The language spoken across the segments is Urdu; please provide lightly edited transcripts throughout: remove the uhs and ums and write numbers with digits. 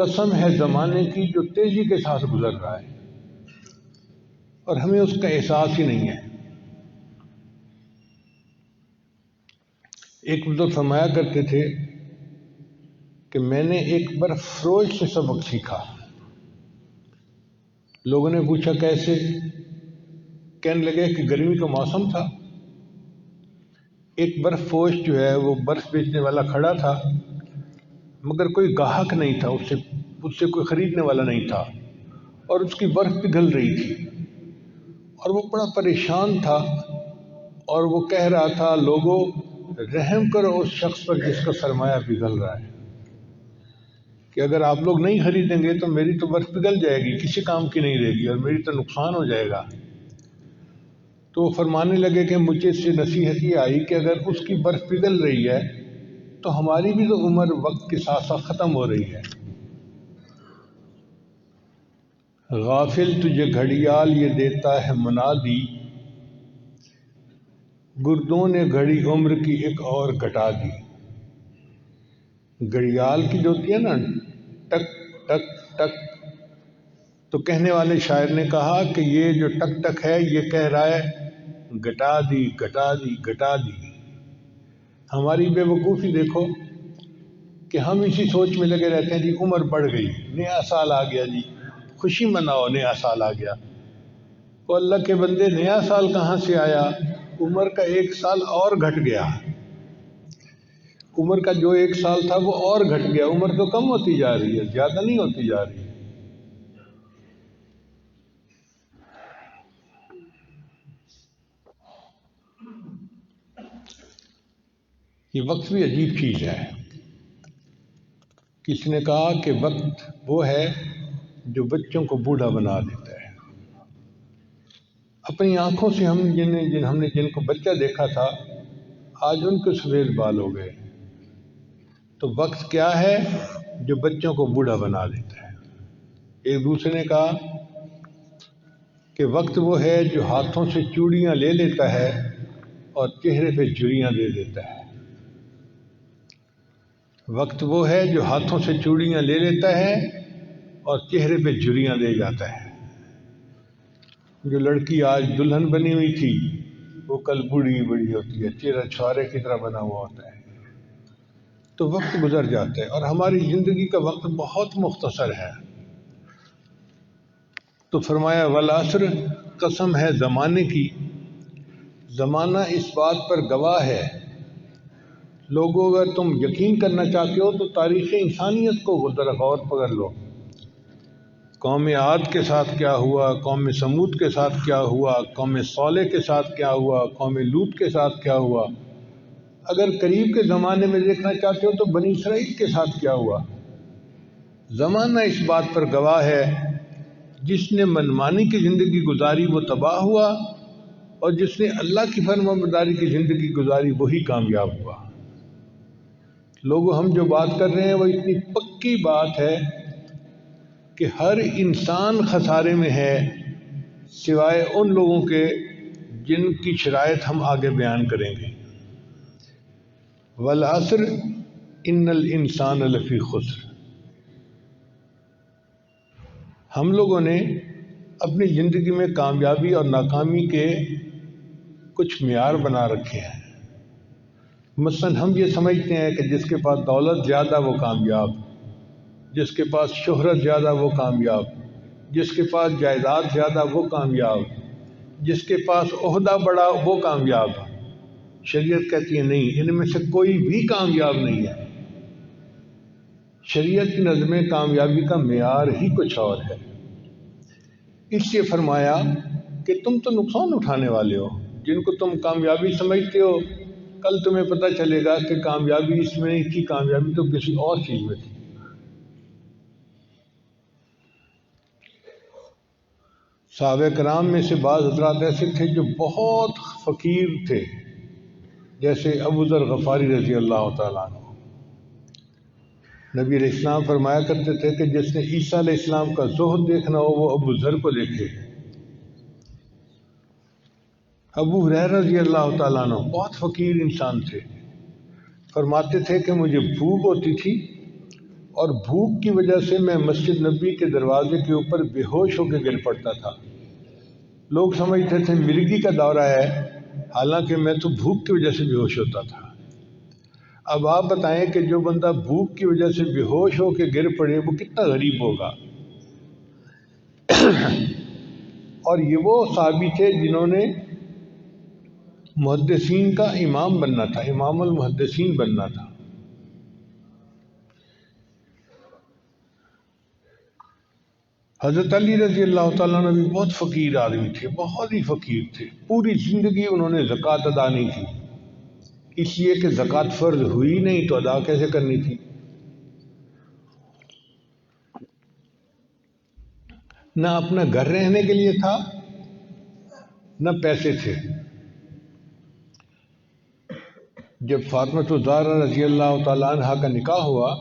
قسم ہے زمانے کی جو تیزی کے ساتھ گزر رہا ہے اور ہمیں اس کا احساس ہی نہیں ہے۔ ایک بزرگ فرمایا کرتے تھے کہ میں نے ایک برف فروش سے سبق سیکھا۔ لوگوں نے پوچھا کیسے؟ کہنے لگے کہ گرمی کا موسم تھا، ایک برف فروش جو ہے وہ برف بیچنے والا کھڑا تھا، مگر کوئی گاہک نہیں تھا، اس سے کوئی خریدنے والا نہیں تھا، اور اس کی برف پگھل رہی تھی اور وہ بڑا پریشان تھا، اور وہ کہہ رہا تھا لوگوں رحم کرو اس شخص پر جس کا سرمایہ پگھل رہا ہے، کہ اگر آپ لوگ نہیں خریدیں گے تو میری تو برف پگھل جائے گی، کسی کام کی نہیں رہے گی اور میری تو نقصان ہو جائے گا۔ تو وہ فرمانے لگے کہ مجھے اس سے نصیحت یہ آئی کہ اگر اس کی برف پگھل رہی ہے تو ہماری بھی تو عمر وقت کے ساتھ ساتھ ختم ہو رہی ہے۔ غافل تجھے گھڑیال یہ دیتا ہے منادی، گردوں نے گھڑی عمر کی ایک اور گھٹا دی۔ گھڑیال کی جو ہوتی ہے نا ٹک ٹک ٹک، تو کہنے والے شاعر نے کہا کہ یہ جو ٹک ٹک ہے یہ کہہ رہا ہے گھٹا دی گھٹا دی گھٹا دی۔ ہماری بے وقوفی دیکھو کہ ہم اسی سوچ میں لگے رہتے ہیں جی عمر بڑھ گئی، نیا سال آ گیا، جی خوشی مناؤ نیا سال آ گیا۔ تو اللہ کے بندے نیا سال کہاں سے آیا؟ عمر کا ایک سال اور گھٹ گیا، عمر کا جو ایک سال تھا وہ اور گھٹ گیا، عمر تو کم ہوتی جا رہی ہے، زیادہ نہیں ہوتی جا رہی ہے۔ یہ وقت بھی عجیب چیز ہے۔ کسی نے کہا کہ وقت وہ ہے جو بچوں کو بوڑھا بنا دیتا ہے۔ اپنی آنکھوں سے ہم نے جن کو بچہ دیکھا تھا آج ان کے سفید بال ہو گئے۔ تو وقت کیا ہے؟ جو بچوں کو بوڑھا بنا دیتا ہے۔ ایک دوسرے نے کہا کہ وقت وہ ہے جو ہاتھوں سے چوڑیاں لے لیتا ہے اور چہرے پہ جھریاں دے دیتا ہے۔ وقت وہ ہے جو ہاتھوں سے چوڑیاں لے لیتا ہے اور چہرے پہ جھریاں دے جاتا ہے۔ جو لڑکی آج دلہن بنی ہوئی تھی وہ کل بوڑھی بڑی ہوتی ہے، چہرہ چھوارے کی طرح بنا ہوا ہوتا ہے۔ تو وقت گزر جاتا ہے اور ہماری زندگی کا وقت بہت مختصر ہے۔ تو فرمایا والعصر، قسم ہے زمانے کی، زمانہ اس بات پر گواہ ہے۔ لوگوں اگر تم یقین کرنا چاہتے ہو تو تاریخ انسانیت کو ذرا غور پکڑ لو۔ قوم عاد کے ساتھ کیا ہوا، قوم سمود کے ساتھ کیا ہوا، قوم صالح کے ساتھ کیا ہوا، قوم لوط کے ساتھ کیا ہوا۔ اگر قریب کے زمانے میں دیکھنا چاہتے ہو تو بنی اسرائیل کے ساتھ کیا ہوا۔ زمانہ اس بات پر گواہ ہے، جس نے منمانی کی زندگی گزاری وہ تباہ ہوا، اور جس نے اللہ کی فرمانبرداری کی زندگی گزاری وہی کامیاب ہوا۔ لوگوں ہم جو بات کر رہے ہیں وہ اتنی پکی بات ہے کہ ہر انسان خسارے میں ہے سوائے ان لوگوں کے جن کی شرائط ہم آگے بیان کریں گے۔ والعصر ان الانسان لفی خسر۔ ہم لوگوں نے اپنی زندگی میں کامیابی اور ناکامی کے کچھ معیار بنا رکھے ہیں۔ مثلا ہم یہ سمجھتے ہیں کہ جس کے پاس دولت زیادہ وہ کامیاب، جس کے پاس شہرت زیادہ وہ کامیاب، جس کے پاس جائیداد زیادہ وہ کامیاب، جس کے پاس عہدہ بڑا وہ کامیاب۔ شریعت کہتی ہے نہیں، ان میں سے کوئی بھی کامیاب نہیں ہے۔ شریعت کی نظر میں کامیابی کا معیار ہی کچھ اور ہے۔ اس لیے فرمایا کہ تم تو نقصان اٹھانے والے ہو، جن کو تم کامیابی سمجھتے ہو کل تمہیں پتہ چلے گا کہ کامیابی اس میں نہیں تھی، کامیابی تو کسی اور چیز میں تھی۔ صحابہ کرام میں سے بعض حضرات ایسے تھے جو بہت فقیر تھے، جیسے ابو ذر غفاری رضی اللہ تعالیٰ عنہ۔ نبی علیہ السلام فرمایا کرتے تھے کہ جس نے عیسیٰ علیہ السلام کا زہد دیکھنا ہو وہ ابو ذر کو دیکھے۔ ابو ہریرہ رضی اللہ تعالیٰ عنہ بہت فقیر انسان تھے، فرماتے تھے کہ مجھے بھوک ہوتی تھی اور بھوک کی وجہ سے میں مسجد نبی کے دروازے کے اوپر بے ہوش ہو کے گر پڑتا تھا۔ لوگ سمجھتے تھے مرگی کا دورہ ہے، حالانکہ میں تو بھوک کی وجہ سے بے ہوش ہوتا تھا۔ اب آپ بتائیں کہ جو بندہ بھوک کی وجہ سے بے ہوش ہو کے گر پڑے وہ کتنا غریب ہوگا۔ اور یہ وہ صحابی تھے جنہوں نے محدثین کا امام بننا تھا، امام المحدثین بننا تھا۔ حضرت علی رضی اللہ تعالیٰ عنہ بھی بہت فقیر آدمی تھے، بہت ہی فقیر تھے۔ پوری زندگی انہوں نے زکوٰۃ ادا نہیں کی، اس لیے کہ زکوٰۃ فرض ہوئی نہیں تو ادا کیسے کرنی تھی۔ نہ اپنا گھر رہنے کے لیے تھا، نہ پیسے تھے۔ جب فاطمہ الزہرا رضی اللہ تعالیٰ عنہ کا نکاح ہوا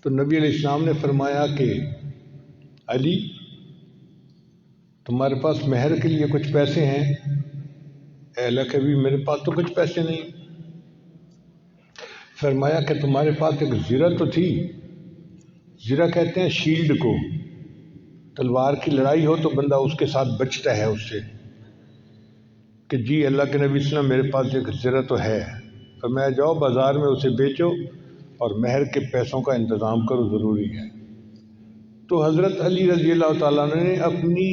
تو نبی علیہ السلام نے فرمایا کہ علی تمہارے پاس مہر کے لیے کچھ پیسے ہیں؟ اے اللہ کے بھی میرے پاس تو کچھ پیسے نہیں۔ فرمایا کہ تمہارے پاس ایک زرہ تو تھی، زرہ کہتے ہیں شیلڈ کو، تلوار کی لڑائی ہو تو بندہ اس کے ساتھ بچتا ہے اس سے، کہ جی اللہ کے نبی صلی اللہ علیہ وسلم میرے پاس ایک زرہ تو ہے۔ فرمایا جاؤ بازار میں اسے بیچو اور مہر کے پیسوں کا انتظام کرو، ضروری ہے۔ تو حضرت علی رضی اللہ تعالیٰ نے اپنی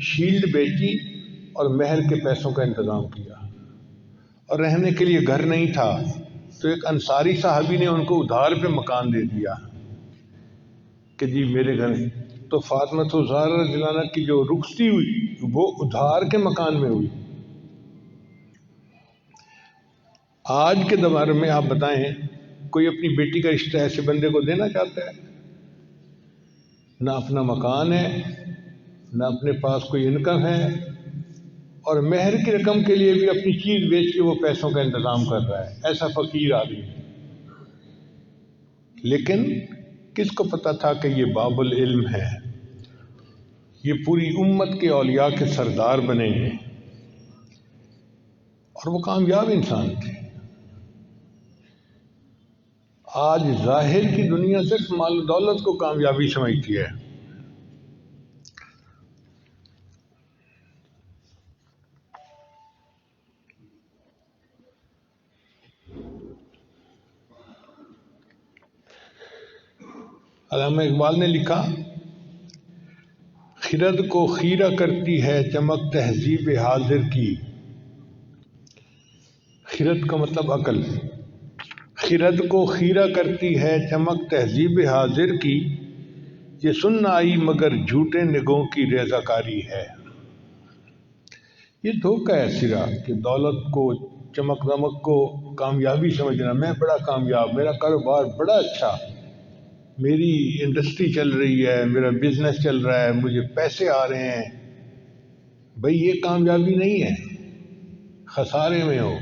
شیلڈ بیچی اور مہر کے پیسوں کا انتظام کیا۔ اور رہنے کے لیے گھر نہیں تھا تو ایک انصاری صحابی نے ان کو ادھار پہ مکان دے دیا کہ جی میرے گھر۔ تو فاطمہ الزہرا رضی اللہ عنہ کی جو رخصتی ہوئی وہ ادھار کے مکان میں ہوئی۔ آج کے دور میں آپ بتائیں کوئی اپنی بیٹی کا رشتہ ایسے بندے کو دینا چاہتا ہے؟ نہ اپنا مکان ہے، نہ اپنے پاس کوئی انکم ہے، اور مہر کی رقم کے لیے بھی اپنی چیز بیچ کے وہ پیسوں کا انتظام کر رہا ہے۔ ایسا فقیر آدمی۔ لیکن کس کو پتا تھا کہ یہ باب العلم ہے، یہ پوری امت کے اولیاء کے سردار بنے ہیں، اور وہ کامیاب انسان تھے۔ آج ظاہر کی دنیا صرف مال و دولت کو کامیابی سمجھتی ہے۔ علامہ اقبال نے لکھا، خرد کو خیرہ کرتی ہے چمک تہذیب حاضر کی۔ خرد کا مطلب عقل۔ خرد کو خیرہ کرتی ہے چمک تہذیب حاضر کی، یہ سن آئی مگر جھوٹے نگوں کی ریزہ کاری ہے۔ یہ دھوکہ ہے سرا کہ دولت کو، چمک دمک کو کامیابی سمجھنا۔ میں بڑا کامیاب، میرا کاروبار بڑا اچھا، میری انڈسٹری چل رہی ہے، میرا بزنس چل رہا ہے، مجھے پیسے آ رہے ہیں۔ بھئی یہ کامیابی نہیں ہے، خسارے میں ہو۔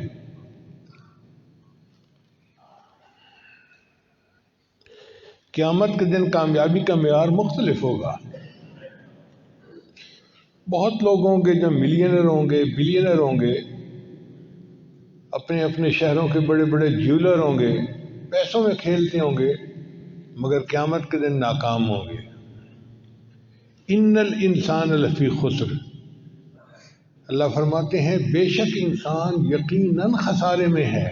قیامت کے دن کامیابی کا معیار مختلف ہوگا۔ بہت لوگ ہوں گے جو ملینر ہوں گے، بلینر ہوں گے، اپنے اپنے شہروں کے بڑے بڑے جیولر ہوں گے، پیسوں میں کھیلتے ہوں گے، مگر قیامت کے دن ناکام ہوں گے۔ ان الانسان لفی خسر، اللہ فرماتے ہیں بے شک انسان یقیناً خسارے میں ہے۔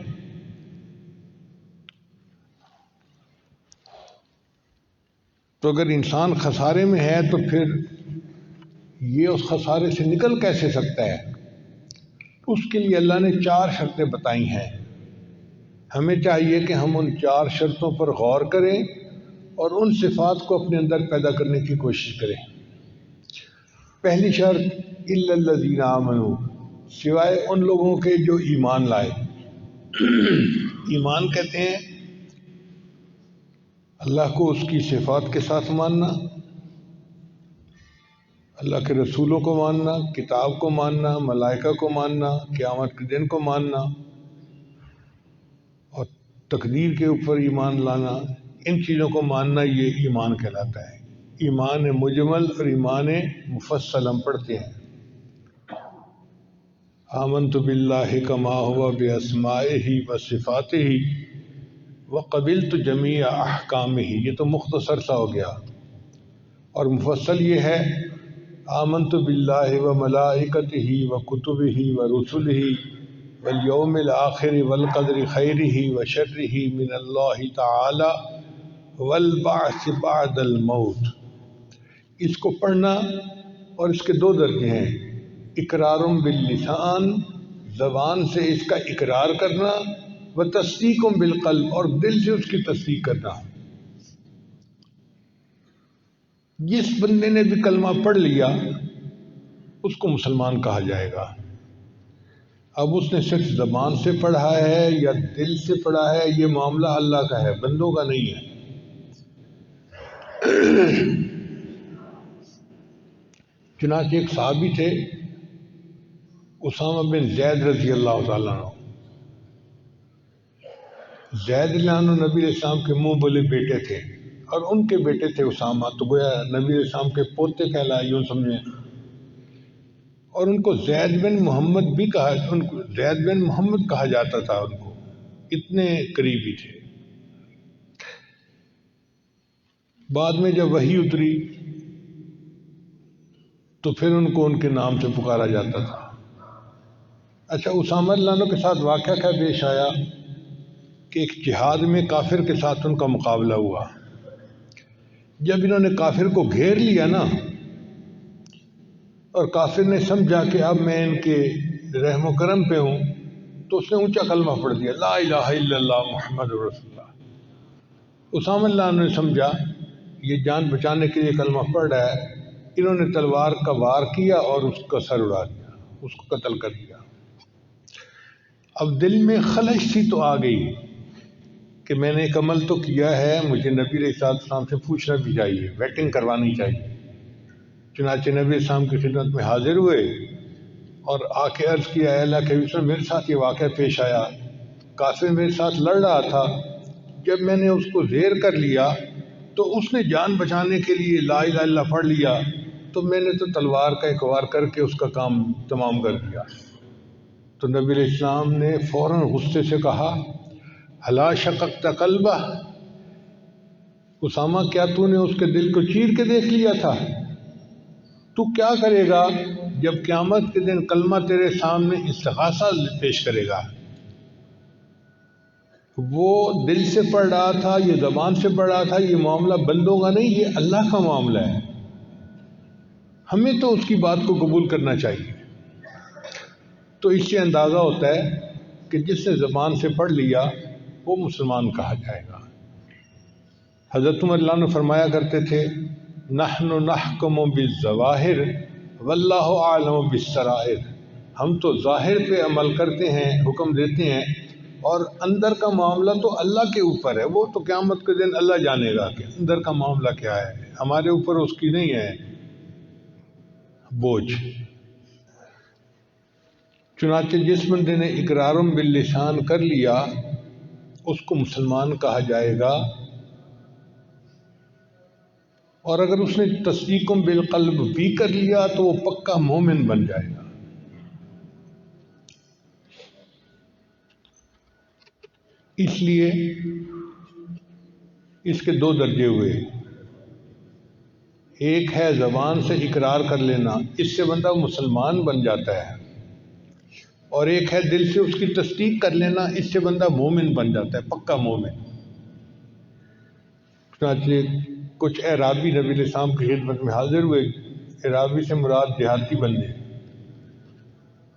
تو اگر انسان خسارے میں ہے تو پھر یہ اس خسارے سے نکل کیسے سکتا ہے؟ اس کے لیے اللہ نے 4 شرطیں بتائی ہیں۔ ہمیں چاہیے کہ ہم ان 4 شرطوں پر غور کریں اور ان صفات کو اپنے اندر پیدا کرنے کی کوشش کریں۔ پہلی شرط الا الذین آمنوا، سوائے ان لوگوں کے جو ایمان لائے۔ ایمان کہتے ہیں اللہ کو اس کی صفات کے ساتھ ماننا، اللہ کے رسولوں کو ماننا، کتاب کو ماننا، ملائکہ کو ماننا، قیامت کے دن کو ماننا، اور تقدیر کے اوپر ایمان لانا۔ ان چیزوں کو ماننا یہ ایمان کہلاتا ہے۔ ایمان مجمل اور ایمان مفصل ہم پڑھتے ہیں۔ آمنت باللہ کما ہوا باسمائہ و صفاتہ، وقبلت جمیع احکامہ، یہ تو مختصر سا ہو گیا، اور مفصل یہ ہے آمنت باللہ و ملائکتہ و کتبہ و رسلہ والیوم الآخر والقدر خیرہ و شرہ من اللہ تعالی والبعث بعد الموت۔ اس کو پڑھنا، اور اس کے دو درجے ہیں، اقرار باللسان، زبان سے اس کا اقرار کرنا، و تصدیق بالقلب، اور دل سے اس کی تصدیق کرنا۔ جس بندے نے بھی کلمہ پڑھ لیا اس کو مسلمان کہا جائے گا۔ اب اس نے صرف زبان سے پڑھا ہے یا دل سے پڑھا ہے، یہ معاملہ اللہ کا ہے، بندوں کا نہیں ہے۔ چنانچہ ایک صحابی تھے اسامہ بن زید رضی اللہ تعالیٰ عنہ، زید رضی اللہ عنہ نبی علیہ السلام کے منہ بولے بیٹے تھے، اور ان کے بیٹے تھے اسامہ، تو گویا نبی علیہ السلام کے پوتے کہلائے، یوں سمجھیں۔ اور ان کو زید بن محمد بھی کہا، ان کو زید بن محمد کہا جاتا تھا، ان کو اتنے قریبی تھے۔ بعد میں جب وحی اتری تو پھر ان کو ان کے نام سے پکارا جاتا تھا۔ اچھا، اسامہ رضی اللہ عنہ کے ساتھ واقعہ کیا پیش آیا کہ ایک جہاد میں کافر کے ساتھ ان کا مقابلہ ہوا۔ جب انہوں نے کافر کو گھیر لیا نا، اور کافر نے سمجھا کہ اب میں ان کے رحم و کرم پہ ہوں، تو اس نے اونچا کلمہ پڑھ دیا، لا الہ الا اللہ محمد رسول اللہ۔ اسامہ رضی اللہ عنہ نے سمجھا یہ جان بچانے کے لیے کلمہ پڑھ رہا ہے، انہوں نے تلوار کا وار کیا اور اس کا سر اڑا دیا، اس کو قتل کر دیا۔ اب دل میں خلش سی تو آ گئی کہ میں نے ایک عمل تو کیا ہے، مجھے نبی علیہ السلام سے پوچھنا بھی چاہیے، ویٹنگ کروانی چاہیے۔ چنانچہ نبی علیہ السلام کی خدمت میں حاضر ہوئے اور آ کے عرض کیا، اے اللہ کے رسول، میرے ساتھ یہ واقعہ پیش آیا، کافر میرے ساتھ لڑ رہا تھا، جب میں نے اس کو زیر کر لیا تو اس نے جان بچانے کے لیے لا الہ الا اللہ پڑھ لیا، تو میں نے تو تلوار کا ایک وار کر کے اس کا کام تمام کر دیا۔ تو نبی علیہ السلام نے فوراً غصے سے کہا، ہلا شققت قلبہ، اسامہ کیا تو نے اس کے دل کو چیر کے دیکھ لیا تھا؟ تو کیا کرے گا جب قیامت کے دن کلمہ تیرے سامنے استغاثہ پیش کرے گا؟ وہ دل سے پڑھ رہا تھا، یہ زبان سے پڑھ رہا تھا، یہ معاملہ بندوں کا نہیں، یہ اللہ کا معاملہ ہے، ہمیں تو اس کی بات کو قبول کرنا چاہیے۔ تو اس سے اندازہ ہوتا ہے کہ جس نے زبان سے پڑھ لیا وہ مسلمان کہا جائے گا۔ حضرت عمر رضی اللہ عنہ فرمایا کرتے تھے، نحن نحکم بالظواہر واللہ اعلم بالسرائر، ہم تو ظاہر پہ عمل کرتے ہیں، حکم دیتے ہیں، اور اندر کا معاملہ تو اللہ کے اوپر ہے، وہ تو قیامت کے دن اللہ جانے گا کہ اندر کا معاملہ کیا ہے، ہمارے اوپر اس کی نہیں ہے بوجھ۔ چنانچہ جس بندے نے اقرار باللسان کر لیا اس کو مسلمان کہا جائے گا، اور اگر اس نے تصدیق بالقلب بھی کر لیا تو وہ پکا مومن بن جائے گا۔ اس لیے اس کے دو درجے ہوئے، ایک ہے زبان سے اقرار کر لینا، اس سے بندہ مسلمان بن جاتا ہے، اور ایک ہے دل سے اس کی تصدیق کر لینا، اس سے بندہ مومن بن جاتا ہے، پکا مومن۔ چنانچہ کچھ اعرابی نبی علیہ السلام کی خدمت میں حاضر ہوئے، اعرابی سے مراد دیہاتی بندے،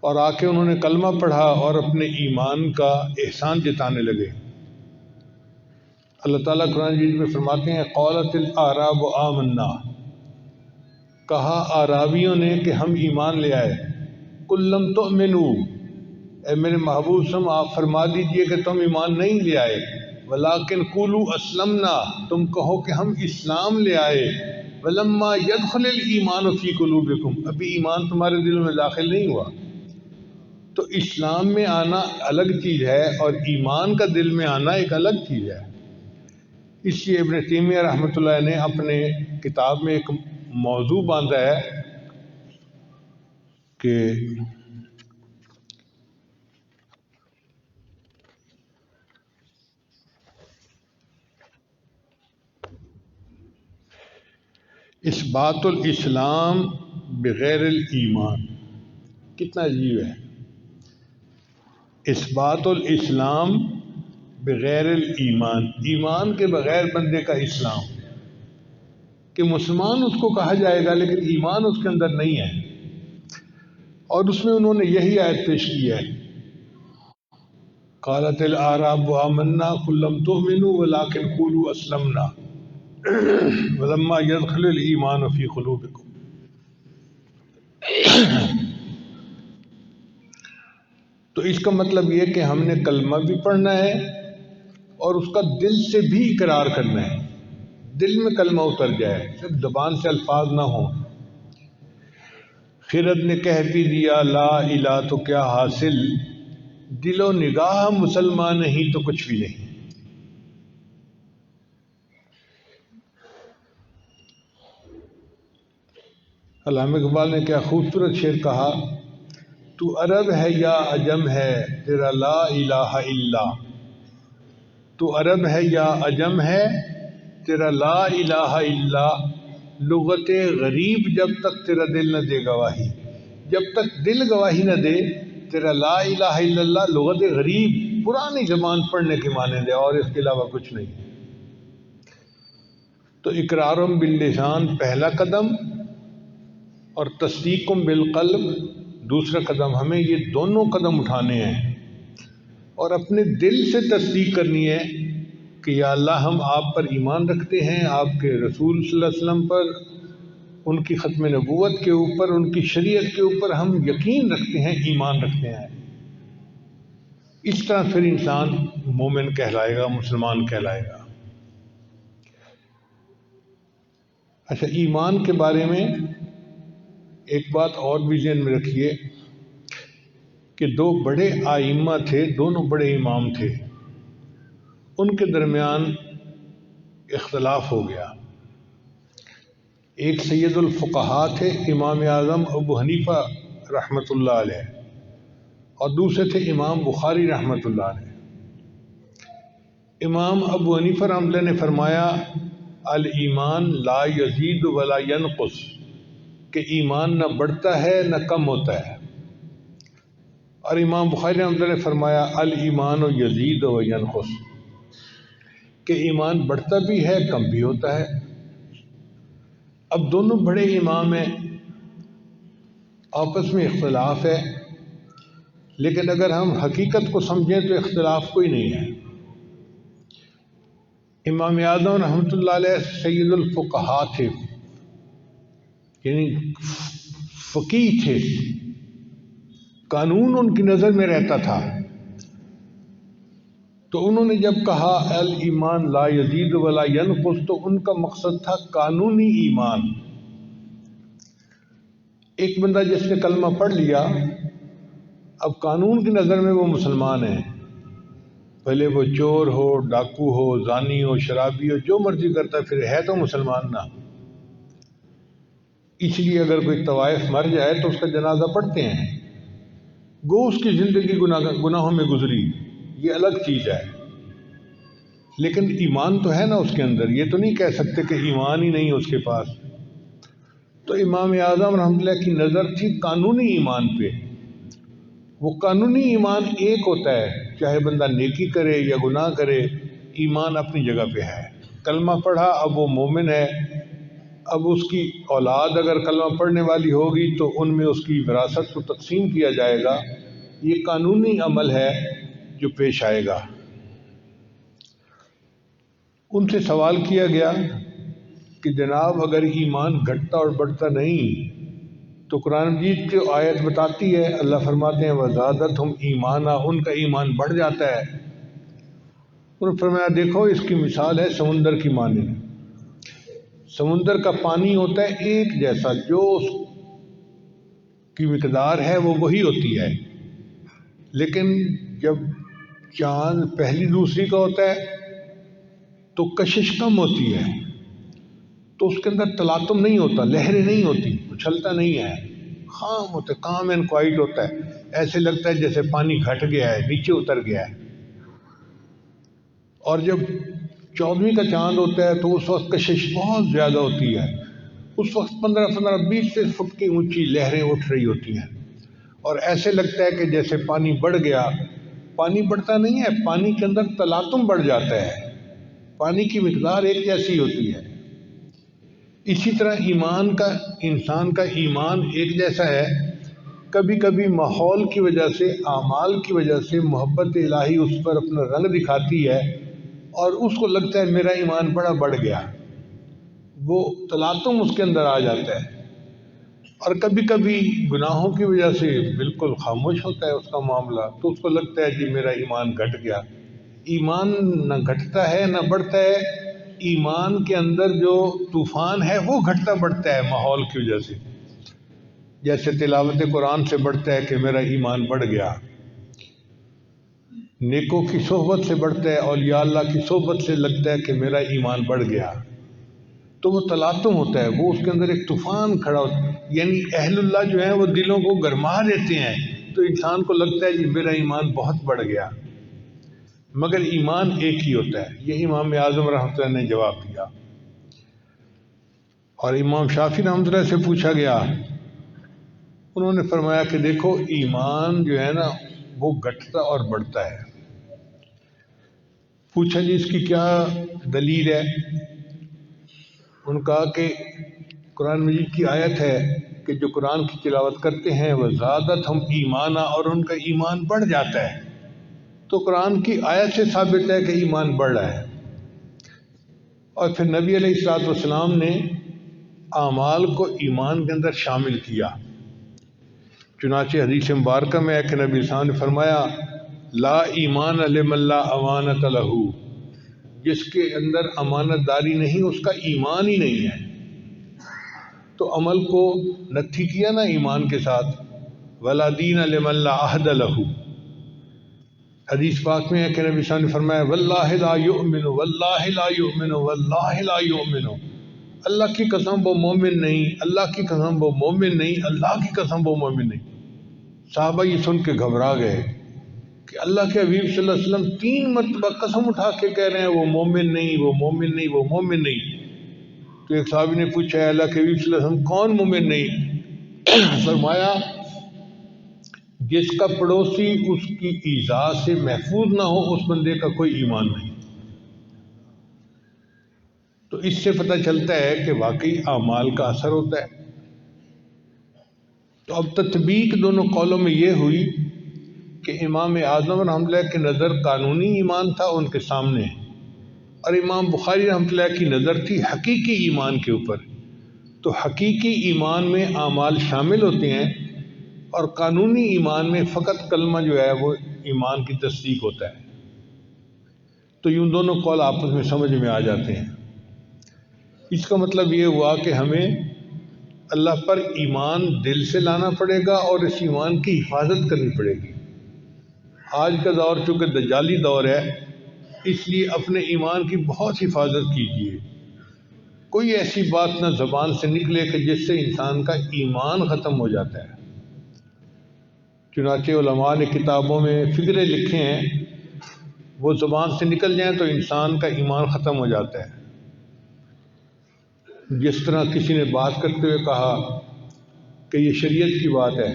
اور آ کے انہوں نے کلمہ پڑھا اور اپنے ایمان کا احسان جتانے لگے۔ اللہ تعالیٰ قرآن مجید میں فرماتے ہیں، قالت الاعراب آمنا، کہا اعرابیوں نے کہ ہم ایمان لے آئے، قل لم تؤمنوا، اے میرے محبوب صلی اللہ علیہ وسلم آپ فرما دیجئے کہ تم ایمان نہیں لے آئے، ولیکن قولوا اسلمنا، تم کہو کہ ہم اسلام لے آئے، ولما يدخل الایمان فی قلوبکم، ابھی ایمان تمہارے دلوں میں داخل نہیں ہوا۔ تو اسلام میں آنا الگ چیز ہے اور ایمان کا دل میں آنا ایک الگ چیز ہے۔ اس لیے ابن تیمیہ رحمۃ اللہ نے اپنے کتاب میں ایک موضوع باندھا ہے کہ اثبات الاسلام بغیر الایمان، کتنا عجیب ہے، اثبات الاسلام بغیر الایمان، ایمان کے بغیر بندے کا اسلام، کہ مسلمان اس کو کہا جائے گا لیکن ایمان اس کے اندر نہیں ہے۔ اور اس میں انہوں نے یہی آیت پیش کی ہے، قالت الاعراب آمنا قل لم تؤمنوا ولكن قولوا اسلمنا ولما يدخل الايمان في قلوبكم۔ تو اس کا مطلب یہ کہ ہم نے کلمہ بھی پڑھنا ہے اور اس کا دل سے بھی اقرار کرنا ہے، دل میں کلمہ اتر جائے، صرف زبان سے الفاظ نہ ہوں۔ خرد نے کہہ بھی دیا لا الہ تو کیا حاصل، دل و نگاہ مسلمان نہیں تو کچھ بھی نہیں۔ علامہ اقبال نے کیا خوبصورت شعر کہا، تو عرب ہے یا عجم ہے تیرا لا الہ الا، تو عرب ہے یا عجم ہے تیرا لا الہ الا، لغت غریب جب تک تیرا دل نہ دے گواہی، جب تک دل گواہی نہ دے تیرا لا الہ الا اللہ لغت غریب، پرانی زبان پڑھنے کے معنی دے اور اس کے علاوہ کچھ نہیں۔ تو اقرارم باللسان پہلا قدم اور تصدیقم بالقلب دوسرا قدم، ہمیں یہ دونوں قدم اٹھانے ہیں اور اپنے دل سے تصدیق کرنی ہے کہ یا اللہ ہم آپ پر ایمان رکھتے ہیں، آپ کے رسول صلی اللہ علیہ وسلم پر، ان کی ختم نبوت کے اوپر، ان کی شریعت کے اوپر ہم یقین رکھتے ہیں، ایمان رکھتے ہیں۔ اس طرح پھر انسان مومن کہلائے گا، مسلمان کہلائے گا۔ اچھا، ایمان کے بارے میں ایک بات اور بھی ذہن میں رکھیے کہ دو بڑے آئمہ تھے، دونوں بڑے امام تھے، ان کے درمیان اختلاف ہو گیا۔ ایک سید الفقہاء تھے امام اعظم ابو حنیفہ رحمۃ اللہ علیہ، اور دوسرے تھے امام بخاری رحمۃ اللہ علیہ۔ امام ابو حنیفہ رحمۃ اللہ نے فرمایا الایمان لا یزید ولا ینقص، کہ ایمان نہ بڑھتا ہے نہ کم ہوتا ہے، اور امام بخاری رحمۃ اللہ نے فرمایا الایمان یزید و ینقص، کہ ایمان بڑھتا بھی ہے کم بھی ہوتا ہے۔ اب دونوں بڑے امام ہیں، آپس میں اختلاف ہے، لیکن اگر ہم حقیقت کو سمجھیں تو اختلاف کوئی نہیں ہے۔ امام اعظم رحمۃ اللہ علیہ سید الفقہاء تھے، یعنی فقیہ تھے، قانون ان کی نظر میں رہتا تھا۔ تو انہوں نے جب کہا الایمان لا یزید ولا ینقص، تو ان کا مقصد تھا قانونی ایمان۔ ایک بندہ جس نے کلمہ پڑھ لیا، اب قانون کی نظر میں وہ مسلمان ہے، بھلے وہ چور ہو، ڈاکو ہو، زانی ہو، شرابی ہو، جو مرضی کرتا پھر ہے تو مسلمان نہ۔ اس لیے اگر کوئی طوائف مر جائے تو اس کا جنازہ پڑھتے ہیں، گو اس کی زندگی گناہوں میں گزری، یہ الگ چیز ہے، لیکن ایمان تو ہے نا اس کے اندر، یہ تو نہیں کہہ سکتے کہ ایمان ہی نہیں اس کے پاس۔ تو امام اعظم رحمۃ اللہ کی نظر تھی قانونی ایمان پہ۔ وہ قانونی ایمان ایک ہوتا ہے، چاہے بندہ نیکی کرے یا گناہ کرے، ایمان اپنی جگہ پہ ہے۔ کلمہ پڑھا، اب وہ مومن ہے، اب اس کی اولاد اگر کلمہ پڑھنے والی ہوگی تو ان میں اس کی وراثت کو تقسیم کیا جائے گا، یہ قانونی عمل ہے جو پیش آئے گا۔ ان سے سوال کیا گیا کہ جناب اگر ایمان گھٹتا اور بڑھتا نہیں تو قرآن مجید کی آیت بتاتی ہے، اللہ فرماتے ہیں وَزَادَتْهُمْ ایمانا، ان کا ایمان بڑھ جاتا ہے۔ انہوں نے فرمایا دیکھو اس کی مثال ہے سمندر کی مانی، سمندر کا پانی ہوتا ہے ایک جیسا، جو اس کی مقدار ہے وہ وہی ہوتی ہے، لیکن جب چاند پہلی دوسری کا ہوتا ہے تو کشش کم ہوتی ہے، تو اس کے اندر تلاطم نہیں ہوتا، لہریں نہیں ہوتی، اچھلتا نہیں ہے، خام ہوتا ہے، کام اینڈ کوائٹ ہوتا ہے، ایسے لگتا ہے جیسے پانی گھٹ گیا ہے، نیچے اتر گیا ہے۔ اور جب 14ویں کا چاند ہوتا ہے تو اس وقت کشش بہت زیادہ ہوتی ہے، اس وقت 15-20 فٹ کی اونچی لہریں اٹھ رہی ہوتی ہیں، اور ایسے لگتا ہے کہ جیسے پانی بڑھ گیا۔ پانی بڑھتا نہیں ہے، پانی کے اندر تلاطم بڑھ جاتا ہے، پانی کی مقدار ایک جیسی ہوتی ہے۔ اسی طرح انسان کا ایمان ایک جیسا ہے۔ کبھی کبھی ماحول کی وجہ سے، اعمال کی وجہ سے محبت الہی اس پر اپنا رنگ دکھاتی ہے، اور اس کو لگتا ہے میرا ایمان بڑا بڑھ گیا، وہ تلاطم اس کے اندر آ جاتا ہے۔ اور کبھی کبھی گناہوں کی وجہ سے بالکل خاموش ہوتا ہے اس کا معاملہ، تو اس کو لگتا ہے جی میرا ایمان گھٹ گیا۔ ایمان نہ گھٹتا ہے نہ بڑھتا ہے، ایمان کے اندر جو طوفان ہے وہ گھٹتا بڑھتا ہے ماحول کی وجہ سے۔ جیسے تلاوت قرآن سے بڑھتا ہے کہ میرا ایمان بڑھ گیا، نیکوں کی صحبت سے بڑھتا ہے، اولیاء اللہ کی صحبت سے لگتا ہے کہ میرا ایمان بڑھ گیا، تو وہ تلاطم ہوتا ہے، وہ اس کے اندر ایک طوفان کھڑا ہوتا ہے۔ یعنی اہل اللہ جو ہیں وہ دلوں کو گرما دیتے ہیں، تو انسان کو لگتا ہے جی میرا ایمان بہت بڑھ گیا، مگر ایمان ایک ہی ہوتا ہے۔ یہ امام اعظم رحمۃ اللہ نے جواب دیا۔ اور امام شافعی رحمۃ اللہ سے پوچھا گیا، انہوں نے فرمایا کہ دیکھو ایمان جو ہے نا وہ گھٹتا اور بڑھتا ہے۔ پوچھا جی اس کی کیا دلیل ہے؟ ان کا کہ قرآن مجید کی آیت ہے کہ جو قرآن کی تلاوت کرتے ہیں وہ زادتہم ایمانا، اور ان کا ایمان بڑھ جاتا ہے۔ تو قرآن کی آیت سے ثابت ہے کہ ایمان بڑھ رہا ہے۔ اور پھر نبی علیہ الصلوۃ والسلام نے اعمال کو ایمان کے اندر شامل کیا۔ چنانچہ حدیث مبارکہ میں ہے کہ نبی صلی اللہ علیہ وسلم نے فرمایا لا ایمان لمن لا امانت لہ، جس کے اندر امانت داری نہیں اس کا ایمان ہی نہیں ہے۔ تو عمل کو نتھی کیا نا ایمان کے ساتھ، ولا دین لمن لا عہد لہ۔ حدیث پاک میں ہے کہ نبی صلی اللہ علیہ وسلم نے فرمایا واللہ لا یؤمن واللہ لا یؤمن واللہ لا یؤمن، اللہ کی قسم وہ مومن نہیں، اللہ کی قسم وہ مومن نہیں، اللہ کی قسم وہ مومن نہیں۔ صحابہ یہ سن کے گھبرا گئے کہ اللہ کے حبیب صلی اللہ علیہ وسلم 3 مرتبہ قسم اٹھا کے کہہ رہے ہیں وہ مومن نہیں، وہ مومن نہیں، وہ مومن نہیں۔ تو ایک صحابی نے پوچھا ہے اللہ کے حبیب صلی اللہ علیہ وسلم کون مومن نہیں؟ فرمایا جس کا پڑوسی اس کی ایذا سے محفوظ نہ ہو اس بندے کا کوئی ایمان نہیں۔ تو اس سے پتہ چلتا ہے کہ واقعی اعمال کا اثر ہوتا ہے۔ تو اب تطبیق دونوں قولوں میں یہ ہوئی کہ امام اعظم رحمۃ اللہ کی نظر قانونی ایمان تھا ان کے سامنے، اور امام بخاری رحمۃ اللہ کی نظر تھی حقیقی ایمان کے اوپر۔ تو حقیقی ایمان میں اعمال شامل ہوتے ہیں، اور قانونی ایمان میں فقط کلمہ جو ہے وہ ایمان کی تصدیق ہوتا ہے۔ تو یوں دونوں قول آپس میں سمجھ میں آ جاتے ہیں۔ اس کا مطلب یہ ہوا کہ ہمیں اللہ پر ایمان دل سے لانا پڑے گا، اور اس ایمان کی حفاظت کرنی پڑے گی۔ آج کا دور چونکہ دجالی دور ہے، اس لیے اپنے ایمان کی بہت حفاظت کیجیے۔ کوئی ایسی بات نہ زبان سے نکلے کہ جس سے انسان کا ایمان ختم ہو جاتا ہے۔ چنانچہ علماء نے کتابوں میں فقرے لکھے ہیں، وہ زبان سے نکل جائیں تو انسان کا ایمان ختم ہو جاتا ہے۔ جس طرح کسی نے بات کرتے ہوئے کہا کہ یہ شریعت کی بات ہے،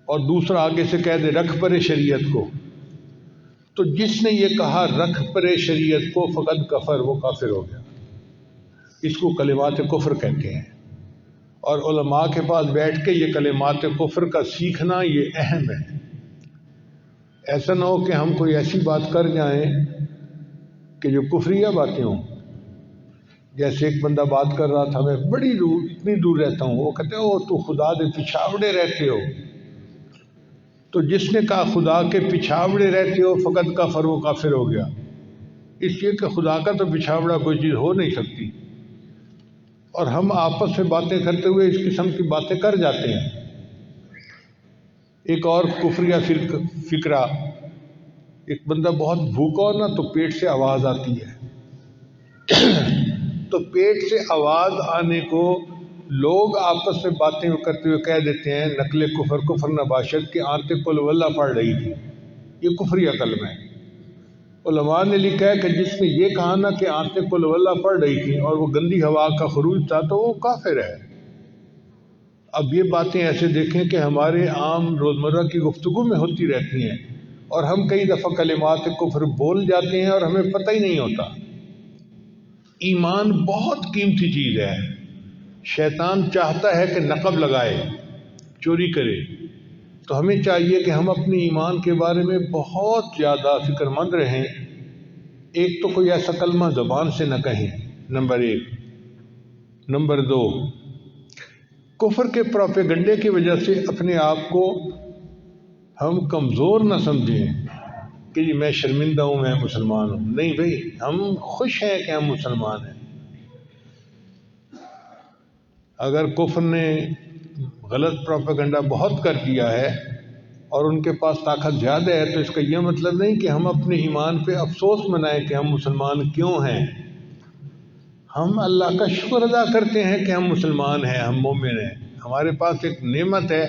اور دوسرا آگے سے کہہ دے رکھ پرے شریعت کو، تو جس نے یہ کہا رکھ پرے شریعت کو فقط کفر، وہ کافر ہو گیا۔ اس کو کلمات کفر کہتے ہیں، اور علماء کے پاس بیٹھ کے یہ کلمات کفر کا سیکھنا یہ اہم ہے۔ ایسا نہ ہو کہ ہم کوئی ایسی بات کر جائیں کہ جو کفریہ باتیں ہوں۔ جیسے ایک بندہ بات کر رہا تھا، میں بڑی دور، اتنی دور رہتا ہوں، وہ کہتے او تو خدا دے پچھاوڑے رہتے ہو۔ تو جس نے کہا خدا کے پچھاوڑے رہتے ہو فقط کفر، وہ کافر ہو گیا۔ اس لیے کہ خدا کا تو پچھاوڑا کوئی چیز ہو نہیں سکتی، اور ہم آپس میں باتیں کرتے ہوئے اس قسم کی باتیں کر جاتے ہیں۔ ایک اور کفریہ فکرہ، ایک بندہ بہت بھوکا ہو نا تو پیٹ سے آواز آتی ہے، تو پیٹ سے آواز آنے کو لوگ آپس میں باتیں کرتے ہوئے کہہ دیتے ہیں نقل کفر نباشد کے آنتے قل واللہ پڑھ رہی تھی، یہ کفریہ کلمہ ہے۔ علماء نے لکھا ہے کہ جس نے یہ کہا نا کہ آنتیں قل ہو اللہ پڑھ رہی تھیں اور وہ گندی ہوا کا خروج تھا تو وہ کافر ہے۔ اب یہ باتیں ایسے دیکھیں کہ ہمارے عام روزمرہ کی گفتگو میں ہوتی رہتی ہیں اور ہم کئی دفعہ کلمات کفر بول جاتے ہیں اور ہمیں پتہ ہی نہیں ہوتا۔ ایمان بہت قیمتی چیز ہے۔ شیطان چاہتا ہے کہ نقب لگائے، چوری کرے، تو ہمیں چاہیے کہ ہم اپنے ایمان کے بارے میں بہت زیادہ فکر مند رہیں۔ ایک تو کوئی ایسا کلمہ زبان سے نہ کہیں، نمبر 1۔ نمبر 2، کفر کے پروپیگنڈے کی وجہ سے اپنے آپ کو ہم کمزور نہ سمجھیں کہ جی میں شرمندہ ہوں، میں مسلمان ہوں۔ نہیں بھائی، ہم خوش ہیں کہ ہم مسلمان ہیں۔ اگر کفر نے غلط پروپیگنڈا بہت کر دیا ہے اور ان کے پاس طاقت زیادہ ہے تو اس کا یہ مطلب نہیں کہ ہم اپنے ایمان پہ افسوس منائیں کہ ہم مسلمان کیوں ہیں۔ ہم اللہ کا شکر ادا کرتے ہیں کہ ہم مسلمان ہیں، ہم مومن ہیں۔ ہمارے پاس ایک نعمت ہے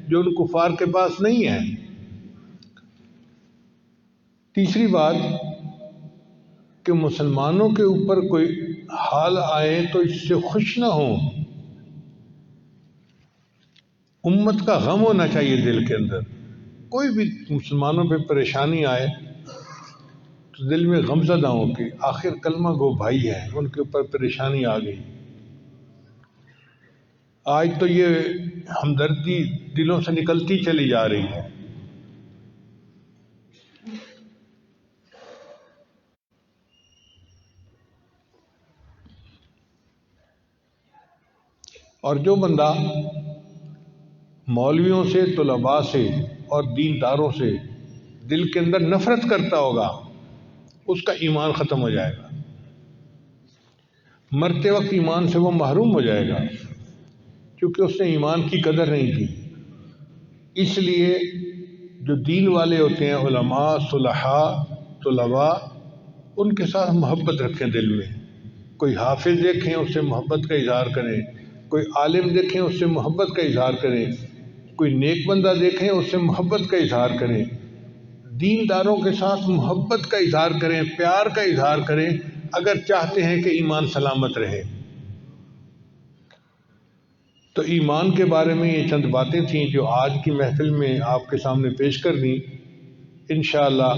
جو ان کفار کے پاس نہیں ہے۔ تیسری بات کہ مسلمانوں کے اوپر کوئی حال آئے تو اس سے خوش نہ ہوں۔ امت کا غم ہونا چاہیے دل کے اندر۔ کوئی بھی مسلمانوں پہ پریشانی آئے تو دل میں غم زدہ ہوں کہ آخر کلمہ گو بھائی ہیں، ان کے اوپر پریشانی آ گئی۔ آج تو یہ ہمدردی دلوں سے نکلتی چلی جا رہی ہے۔ اور جو بندہ مولویوں سے، طلباء سے اور دینداروں سے دل کے اندر نفرت کرتا ہوگا، اس کا ایمان ختم ہو جائے گا۔ مرتے وقت ایمان سے وہ محروم ہو جائے گا، کیونکہ اس نے ایمان کی قدر نہیں کی۔ اس لیے جو دین والے ہوتے ہیں، علماء، صلحاء، طلباء، ان کے ساتھ محبت رکھیں دل میں۔ کوئی حافظ دیکھیں اس سے محبت کا اظہار کریں، کوئی عالم دیکھیں اس سے محبت کا اظہار کریں، کوئی نیک بندہ دیکھیں اس سے محبت کا اظہار کریں۔ دینداروں کے ساتھ محبت کا اظہار کریں، پیار کا اظہار کریں، اگر چاہتے ہیں کہ ایمان سلامت رہے۔ تو ایمان کے بارے میں یہ چند باتیں تھیں جو آج کی محفل میں آپ کے سامنے پیش کر دیں۔ انشاءاللہ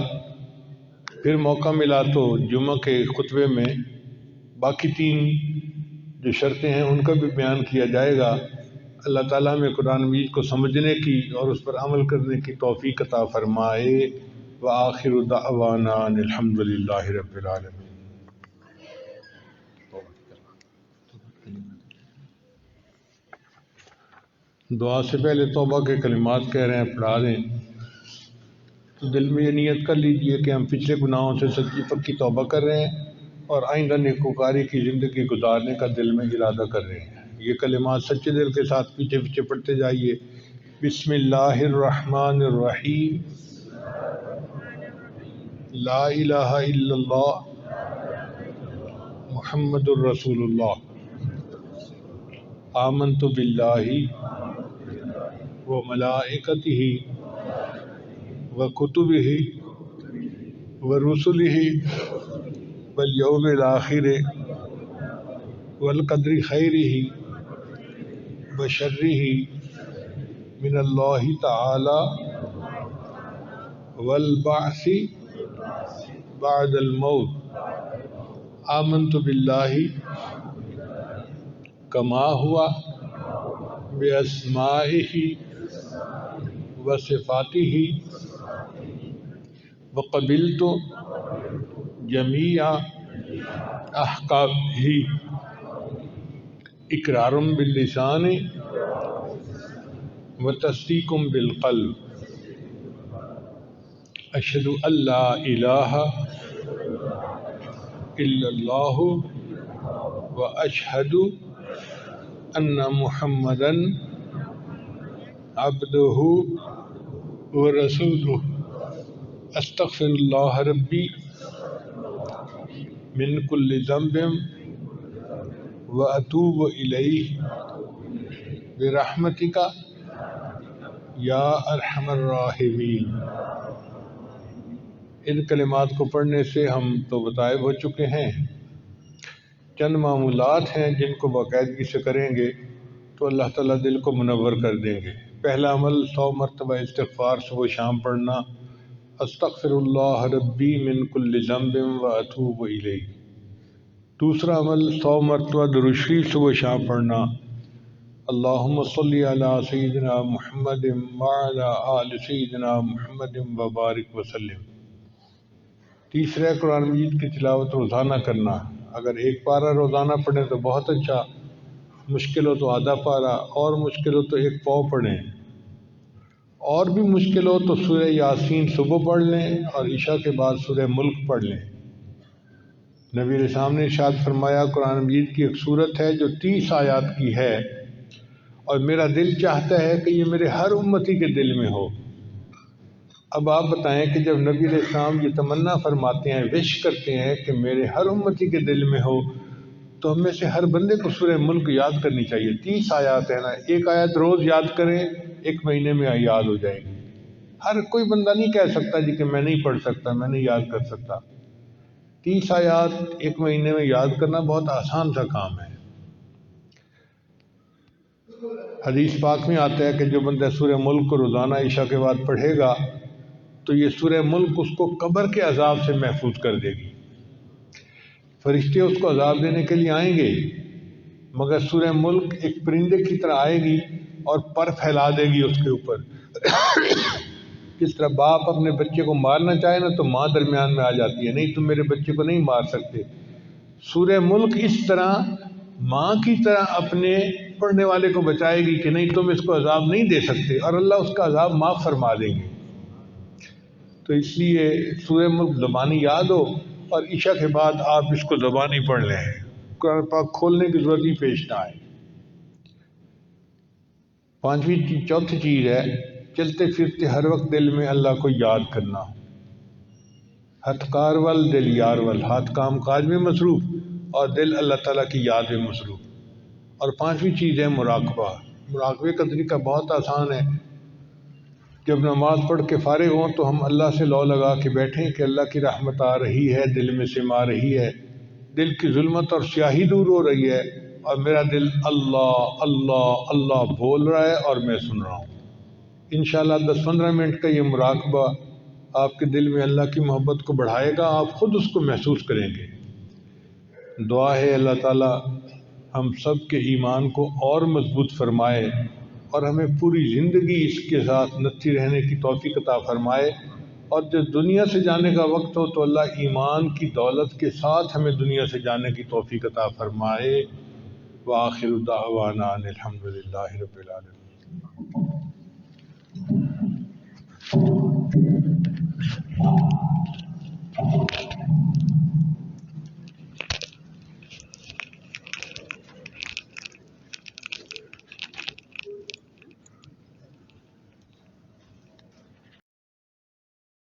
پھر موقع ملا تو جمعہ کے خطبے میں باقی 3 جو شرطیں ہیں ان کا بھی بیان کیا جائے گا۔ اللہ تعالیٰ ہمیں قرآن مجید کو سمجھنے کی اور اس پر عمل کرنے کی توفیق عطا فرمائے۔ وآخر دعوانا ان الحمد للہ رب العالمین۔ دعا سے پہلے توبہ کے کلمات کہہ رہے ہیں، پڑھا دیں تو دل میں یہ نیت کر لیجئے کہ ہم پچھلے گناہوں سے سچی پکی توبہ کر رہے ہیں اور آئندہ نیکوکاری کی زندگی گزارنے کا دل میں ارادہ کر رہے ہیں۔ یہ کلمات سچے دل کے ساتھ پیچھے پیچھے پڑھتے جائیے۔ بسم اللہ الرحمن الرحیم، لا الہ الا اللہ محمد الرسول اللہ، آمنت باللہ و ملائکتہ و کتبہ و رسلہ والیوم الآخر والقدر خیرہ و شرہ من اللہ تعالی والبعث بعد الموت، آمنت باللہ کما ہوا باسمائہ و صفاتہ وقبلت جمیع احکامہ اقرار باللسان و تصدیق بالقلب، اشہد ان لا الہ الا اللہ و اشہد ان محمدا عبدہ و رسولہ، استغفر اللہ ربی من کل ذنب و اتوب الیہ برحمتک یا ارحم الراحمین۔ ان کلمات کو پڑھنے سے ہم تو متعب ہو چکے ہیں، چند معمولات ہیں جن کو باقاعدگی سے کریں گے تو اللہ تعالیٰ دل کو منور کر دیں گے۔ پہلا عمل 100 مرتبہ استغفار صبح و شام پڑھنا، استغفر اللہ ربی من کل ذنب و اتوب الیہ۔ دوسرا عمل 100 مرتبہ درود شریف صبح و شام پڑھنا، اللہم صلی علی سیدنا محمد وعلی آل سیدنا محمد وبارک وسلم۔ تیسرا قرآن مجید کی تلاوت روزانہ کرنا، اگر ایک پارہ روزانہ پڑھیں تو بہت اچھا، مشکل ہو تو آدھا پارہ، اور مشکل ہو تو ایک پاؤ پڑھیں، اور بھی مشکل ہو تو سورہ یاسین صبح پڑھ لیں اور عشاء کے بعد سورہ ملک پڑھ لیں۔ نبی علیہ السلام نے ارشاد فرمایا قرآن مجید کی ایک سورت ہے جو 30 آیات کی ہے، اور میرا دل چاہتا ہے کہ یہ میرے ہر امتی کے دل میں ہو۔ اب آپ بتائیں کہ جب نبی علیہ السلام یہ تمنا فرماتے ہیں، وش کرتے ہیں کہ میرے ہر امتی کے دل میں ہو، تو ہم میں سے ہر بندے کو سورہ ملک یاد کرنی چاہیے۔ 30 آیات ہے نا، ایک آیت روز یاد کریں، ایک مہینے میں یاد ہو جائے گی۔ ہر کوئی بندہ نہیں کہہ سکتا جی کہ میں نہیں پڑھ سکتا، میں نہیں یاد کر سکتا۔ 30 آیات ایک مہینے میں یاد کرنا بہت آسان سا کام ہے۔ حدیث پاک میں آتا ہے کہ جو بندہ سورہ ملک کو روزانہ عشاء کے بعد پڑھے گا تو یہ سورہ ملک اس کو قبر کے عذاب سے محفوظ کر دے گی۔ فرشتے اس کو عذاب دینے کے لیے آئیں گے، مگر سورہ ملک ایک پرندے کی طرح آئے گی اور پر پھیلا دے گی اس کے اوپر۔ کس طرح باپ اپنے بچے کو مارنا چاہے نا تو ماں درمیان میں آ جاتی ہے، نہیں تم میرے بچے کو نہیں مار سکتے۔ سورہ ملک اس طرح ماں کی طرح اپنے پڑھنے والے کو بچائے گی کہ نہیں تم اس کو عذاب نہیں دے سکتے، اور اللہ اس کا عذاب معاف فرما دیں گے۔ تو اس لیے سورہ ملک زبانی یاد ہو، اور عشاء کے بعد آپ اس کو زبانی پڑھ لیں، قرآن پاک کھولنے کی ضرورت ہی پیش نہ آئے۔ چوتھی چیز ہے چلتے پھرتے ہر وقت دل میں اللہ کو یاد کرنا۔ ہتھ کار ول دل یار ول، ہاتھ کام کاج میں مصروف اور دل اللہ تعالیٰ کی یاد میں مصروف۔ اور پانچویں چیز ہے مراقبہ۔ مراقبے کا طریقہ بہت آسان ہے۔ جب نماز پڑھ کے فارغ ہوں تو ہم اللہ سے لو لگا کے بیٹھیں کہ اللہ کی رحمت آ رہی ہے، دل میں سما رہی ہے، دل کی ظلمت اور سیاہی دور ہو رہی ہے، اور میرا دل اللہ اللہ اللہ بول رہا ہے اور میں سن رہا ہوں۔ انشاءاللہ 10-15 منٹ کا یہ مراقبہ آپ کے دل میں اللہ کی محبت کو بڑھائے گا، آپ خود اس کو محسوس کریں گے۔ دعا ہے اللہ تعالیٰ ہم سب کے ایمان کو اور مضبوط فرمائے اور ہمیں پوری زندگی اس کے ساتھ نتھی رہنے کی توفیق عطا فرمائے، اور جب دنیا سے جانے کا وقت ہو تو اللہ ایمان کی دولت کے ساتھ ہمیں دنیا سے جانے کی توفیق عطا فرمائے۔ وآخر دعوانا ان الحمدللہ رب العالمین۔